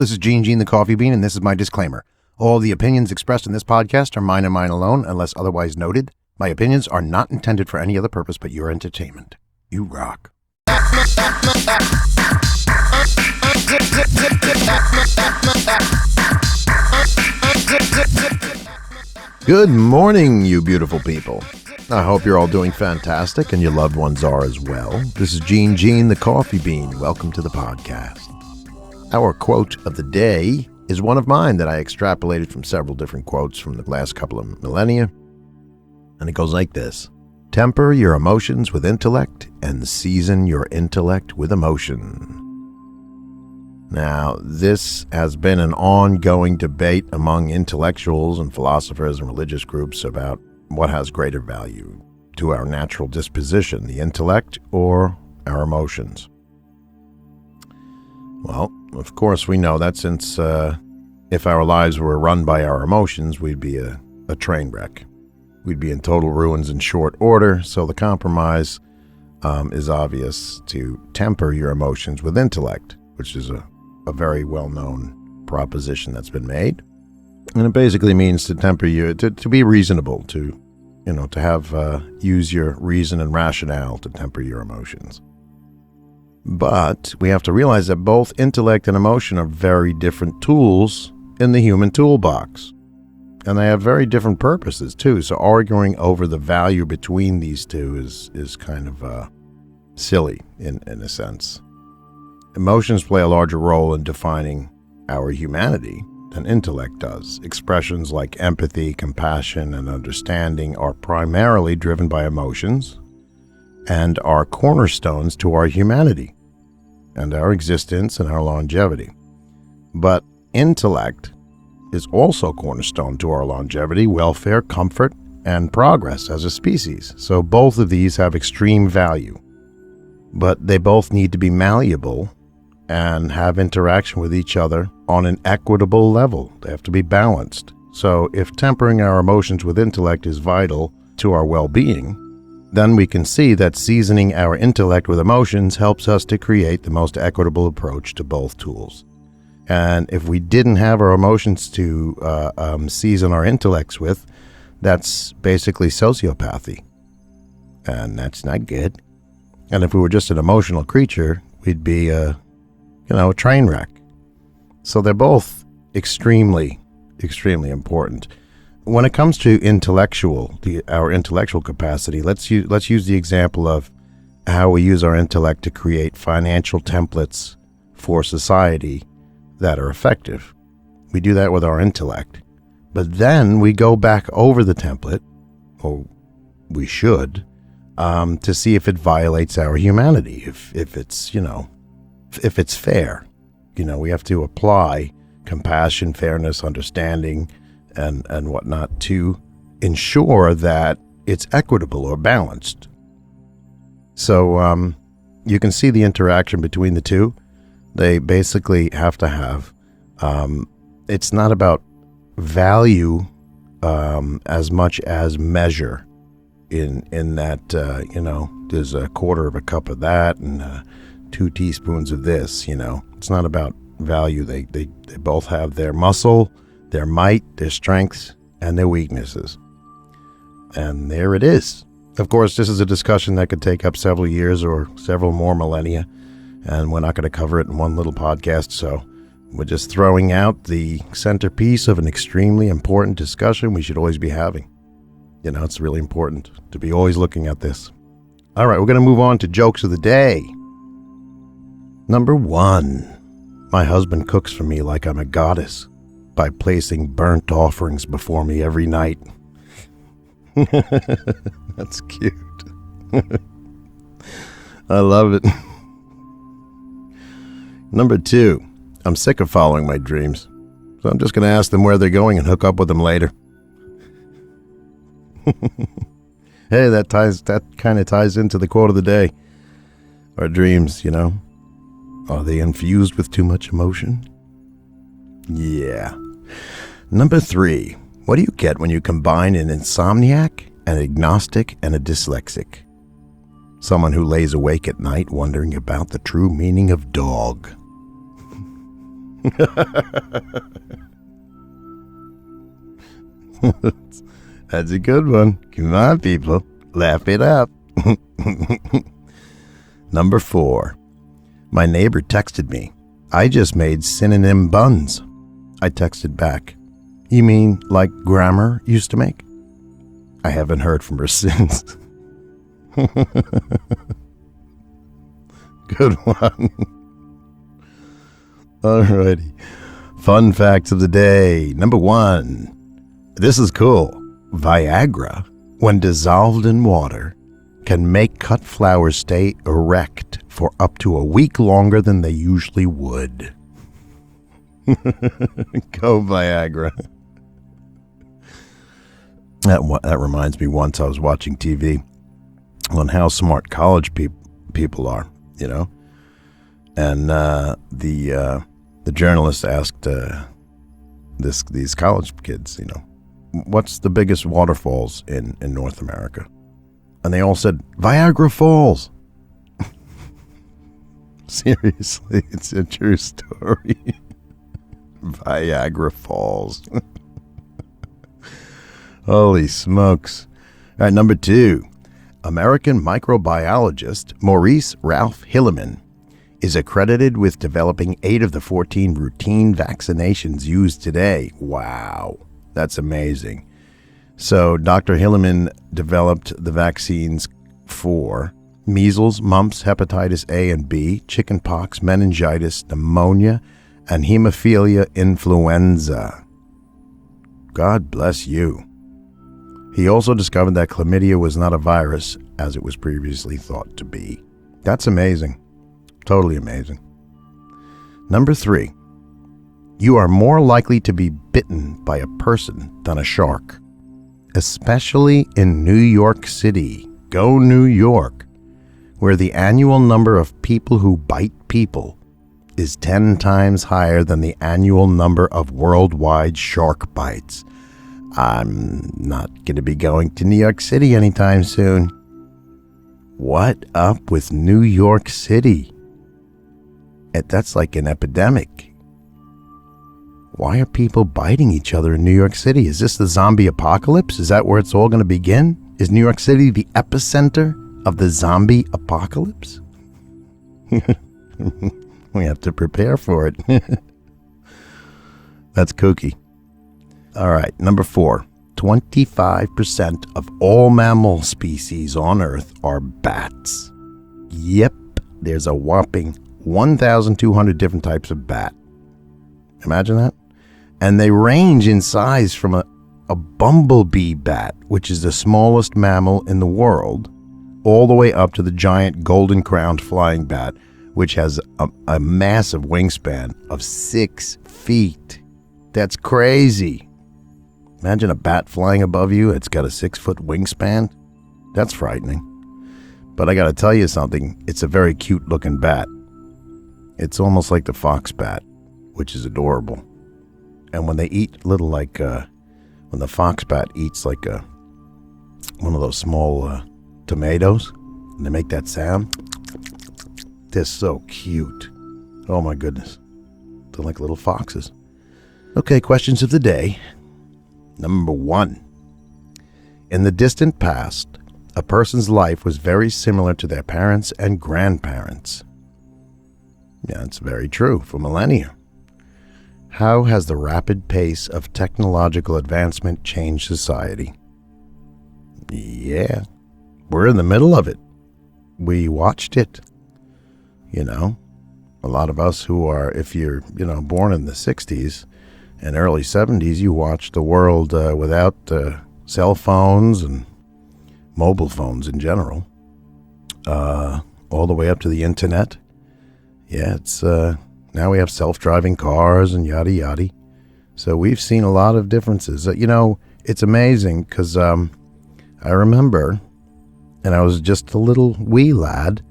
This is Gene the Coffee Bean, and this is my disclaimer. All the opinions expressed in this podcast are mine and mine alone, unless otherwise noted. My opinions are not intended for any other purpose but your entertainment. You rock. Good morning, you beautiful people. I hope you're all doing fantastic and your loved ones are as well. This is Gene the Coffee Bean. Welcome to the podcast. Our quote of the day is one of mine that I extrapolated from several different quotes from the last couple of millennia. And it goes like this: temper your emotions with intellect and season your intellect with emotion. Now, this has been an ongoing debate among intellectuals and philosophers and religious groups about what has greater value to our natural disposition, the intellect or our emotions. Well, of course, we know that since if our lives were run by our emotions, we'd be a train wreck. We'd be in total ruins in short order, so the compromise is obvious: to temper your emotions with intellect, which is a very well-known proposition that's been made. And it basically means to temper you, to be reasonable, to have use your reason and rationale to temper your emotions. But we have to realize that both intellect and emotion are very different tools in the human toolbox. And they have very different purposes too. So arguing over the value between these two is kind of silly in a sense. Emotions play a larger role in defining our humanity than intellect does. Expressions like empathy, compassion, and understanding are primarily driven by emotions and are cornerstones to our humanity and our existence and our longevity. But intellect is also cornerstone to our longevity, welfare, comfort, and progress as a species. So both of these have extreme value, but they both need to be malleable and have interaction with each other on an equitable level. They have to be balanced. So if tempering our emotions with intellect is vital to our well-being, then we can see that seasoning our intellect with emotions helps us to create the most equitable approach to both tools. And if we didn't have our emotions to season our intellects with, that's basically sociopathy. And that's not good. And if we were just an emotional creature, we'd be a train wreck. So they're both extremely, extremely important. When it comes to our intellectual capacity, let's use the example of how we use our intellect to create financial templates for society that are effective. We do that with our intellect, but then we go back over the template, or we should, to see if it violates our humanity, if it's fair. We have to apply compassion, fairness, understanding, and whatnot to ensure that it's equitable or balanced. So you can see the interaction between the two. They basically have to have, it's not about value as much as measure in that, there's a quarter of a cup of that and 2 teaspoons of this, It's not about value. They both have their muscle, their might, their strengths, and their weaknesses. And there it is. Of course, this is a discussion that could take up several years or several more millennia, and we're not going to cover it in one little podcast, so we're just throwing out the centerpiece of an extremely important discussion we should always be having. It's really important to be always looking at this. All right, we're going to move on to jokes of the day. Number 1, my husband cooks for me like I'm a goddess by placing burnt offerings before me every night. That's cute. I love it. Number 2, I'm sick of following my dreams, so I'm just going to ask them where they're going and hook up with them later. Hey, that kind of ties into the quote of the day. Our dreams, are they infused with too much emotion? Yeah. Number 3, what do you get when you combine an insomniac, an agnostic, and a dyslexic? Someone who lays awake at night wondering about the true meaning of dog. That's a good one. Come on, people. Laugh it up. Number 4. My neighbor texted me. I just made synonym buns. I texted back. You mean like Grammar used to make? I haven't heard from her since. Good one. Alrighty. Fun facts of the day. Number 1. This is cool. Viagra, when dissolved in water, can make cut flowers stay erect for up to a week longer than they usually would. Go Viagra. That reminds me, once I was watching TV on how smart college people are, you know, and the journalist asked these college kids, you know, what's the biggest waterfalls in North America? And they all said, Viagra Falls. Seriously, it's a true story. Viagra Falls. Holy smokes. All right, number 2. American microbiologist Maurice Ralph Hilleman is accredited with developing 8 of the 14 routine vaccinations used today. Wow, that's amazing. So Dr. Hilleman developed the vaccines for measles, mumps, hepatitis A and B, chickenpox, meningitis, pneumonia, and hemophilia influenza. God bless you. He also discovered that chlamydia was not a virus as it was previously thought to be. That's amazing. Totally amazing. Number 3. You are more likely to be bitten by a person than a shark, especially in New York City. Go New York, where the annual number of people who bite people is 10 times higher than the annual number of worldwide shark bites. I'm not going to be going to New York City anytime soon. What up with New York City? That's like an epidemic. Why are people biting each other in New York City? Is this the zombie apocalypse? Is that where it's all going to begin? Is New York City the epicenter of the zombie apocalypse? We have to prepare for it. That's kooky. All right, number 4. 25% of all mammal species on Earth are bats. Yep, there's a whopping 1,200 different types of bat. Imagine that. And they range in size from a bumblebee bat, which is the smallest mammal in the world, all the way up to the giant golden-crowned flying bat, which has a massive wingspan of 6 feet. That's crazy. Imagine a bat flying above you. It's got a 6-foot wingspan. That's frightening. But I got to tell you something. It's a very cute-looking bat. It's almost like the fox bat, which is adorable. And when they eat little like, when the fox bat eats like one of those small tomatoes, and they make that sound, they're so cute. Oh my goodness. They're like little foxes. Okay, questions of the day. Number 1. In the distant past, a person's life was very similar to their parents and grandparents. Yeah, it's very true for millennia. How has the rapid pace of technological advancement changed society? Yeah, we're in the middle of it. We watched it. You know, a lot of us who are, if you're, born in the 60s and early 70s, you watched the world without cell phones and mobile phones in general, all the way up to the internet. Yeah, it's now we have self-driving cars and yada yada. So we've seen a lot of differences. It's amazing because I remember, and I was just a little wee lad,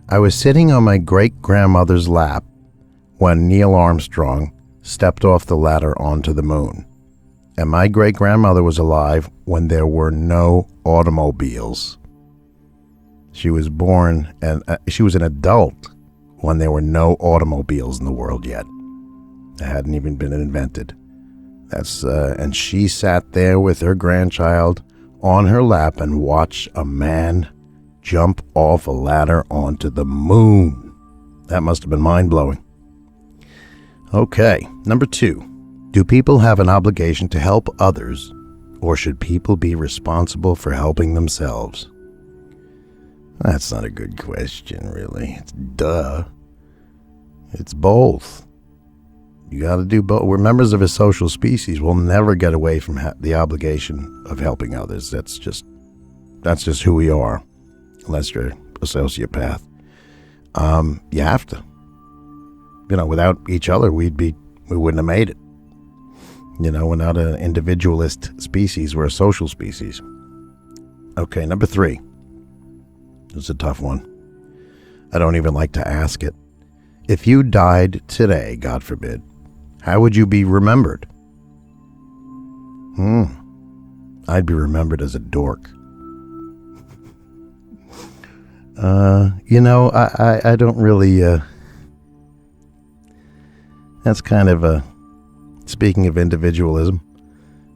I was sitting on my great-grandmother's lap when Neil Armstrong stepped off the ladder onto the moon. And my great-grandmother was alive when there were no automobiles. She was born, and she was an adult when there were no automobiles in the world yet. It hadn't even been invented. And she sat there with her grandchild on her lap and watched a man jump off a ladder onto the moon. That must have been mind-blowing. Okay, number 2. Do people have an obligation to help others, or should people be responsible for helping themselves? That's not a good question, really. It's duh. It's both. You got to do both. We're members of a social species. We'll never get away from the obligation of helping others. That's just who we are, unless you're a sociopath. You have to. Without each other, we wouldn't have made it. We're not an individualist species. We're a social species. Okay, number 3. This is a tough one. I don't even like to ask it. If you died today, God forbid, how would you be remembered? I'd be remembered as a dork. I don't really, that's kind of a, speaking of individualism,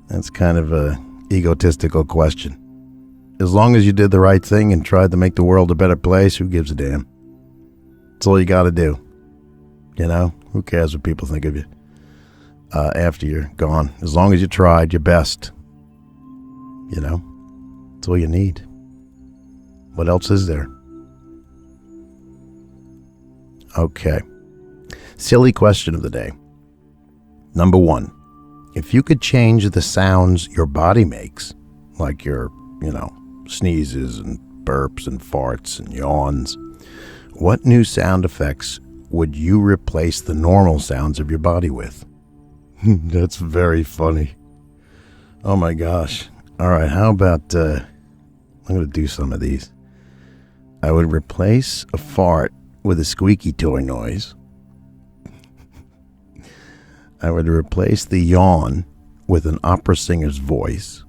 that's kind of a egotistical question. As long as you did the right thing and tried to make the world a better place, who gives a damn? That's all you got to do. Who cares what people think of you after you're gone? As long as you tried your best, that's all you need. What else is there? Okay. Silly question of the day. Number 1. If you could change the sounds your body makes, like your, sneezes and burps and farts and yawns, what new sound effects would you replace the normal sounds of your body with? That's very funny. Oh my gosh. All right, how about, I'm going to do some of these. I would replace a fart with a squeaky toy noise. I would replace the yawn with an opera singer's voice,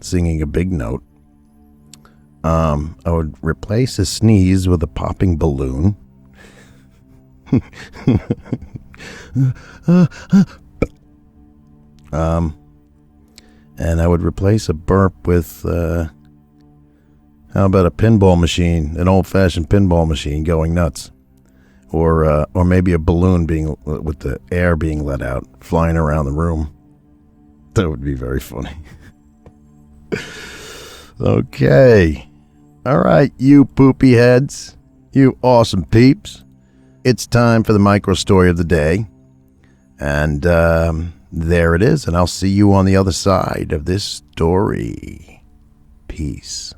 singing a big note. I would replace a sneeze with a popping balloon. And I would replace a burp with, how about a pinball machine, an old-fashioned pinball machine going nuts, or maybe a balloon with the air being let out, flying around the room. That would be very funny. Okay. All right, you poopy heads, you awesome peeps. It's time for the micro story of the day. And there it is, and I'll see you on the other side of this story. Peace.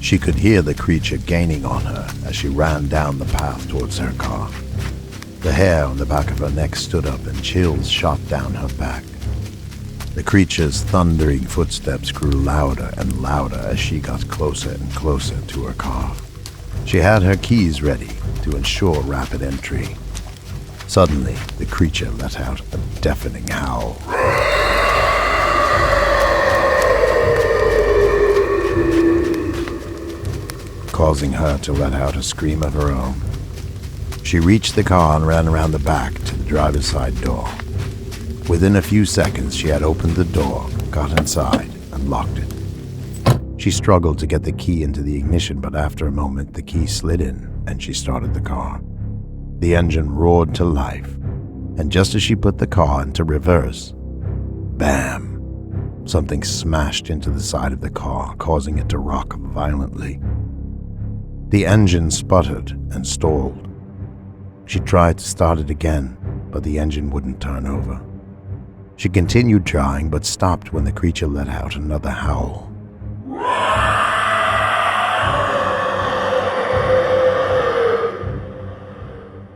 She could hear the creature gaining on her as she ran down the path towards her car. The hair on the back of her neck stood up and chills shot down her back. The creature's thundering footsteps grew louder and louder as she got closer and closer to her car. She had her keys ready to ensure rapid entry. Suddenly, the creature let out a deafening howl. Causing her to let out a scream of her own. She reached the car and ran around the back to the driver's side door. Within a few seconds, she had opened the door, got inside, and locked it. She struggled to get the key into the ignition, but after a moment, the key slid in, and she started the car. The engine roared to life, and just as she put the car into reverse, bam! Something smashed into the side of the car, causing it to rock violently. The engine sputtered and stalled. She tried to start it again, but the engine wouldn't turn over. She continued trying, but stopped when the creature let out another howl.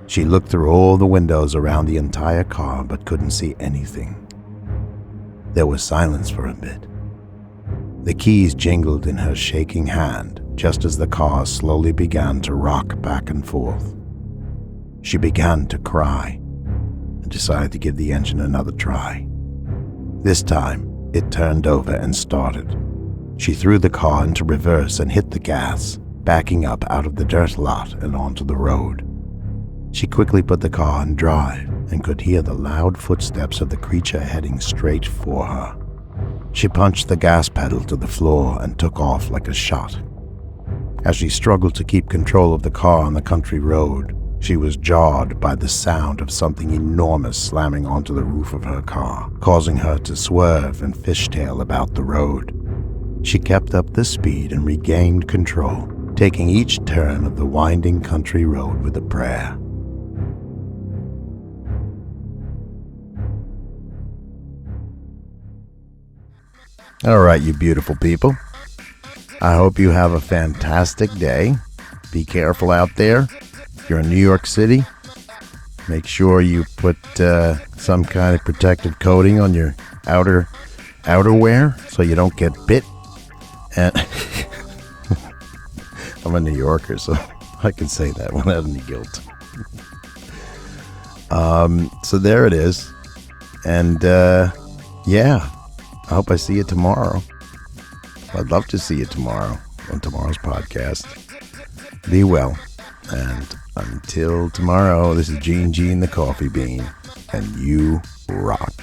She looked through all the windows around the entire car, but couldn't see anything. There was silence for a bit. The keys jingled in her shaking hand just as the car slowly began to rock back and forth. She began to cry and decided to give the engine another try. This time, it turned over and started, She threw the car into reverse and hit the gas, backing up out of the dirt lot and onto the road. She quickly put the car in drive and could hear the loud footsteps of the creature heading straight for her. She punched the gas pedal to the floor and took off like a shot. As she struggled to keep control of the car on the country road, she was jarred by the sound of something enormous slamming onto the roof of her car, causing her to swerve and fishtail about the road. She kept up the speed and regained control, taking each turn of the winding country road with a prayer. All right, you beautiful people. I hope you have a fantastic day. Be careful out there. If you're in New York City, make sure you put some kind of protective coating on your outerwear so you don't get bit. And I'm a New Yorker, so I can say that without any guilt. So there it is. And yeah, I hope I see you tomorrow. I'd love to see you tomorrow on tomorrow's podcast. Be well. And until tomorrow, this is Gene the Coffee Bean, and you rock.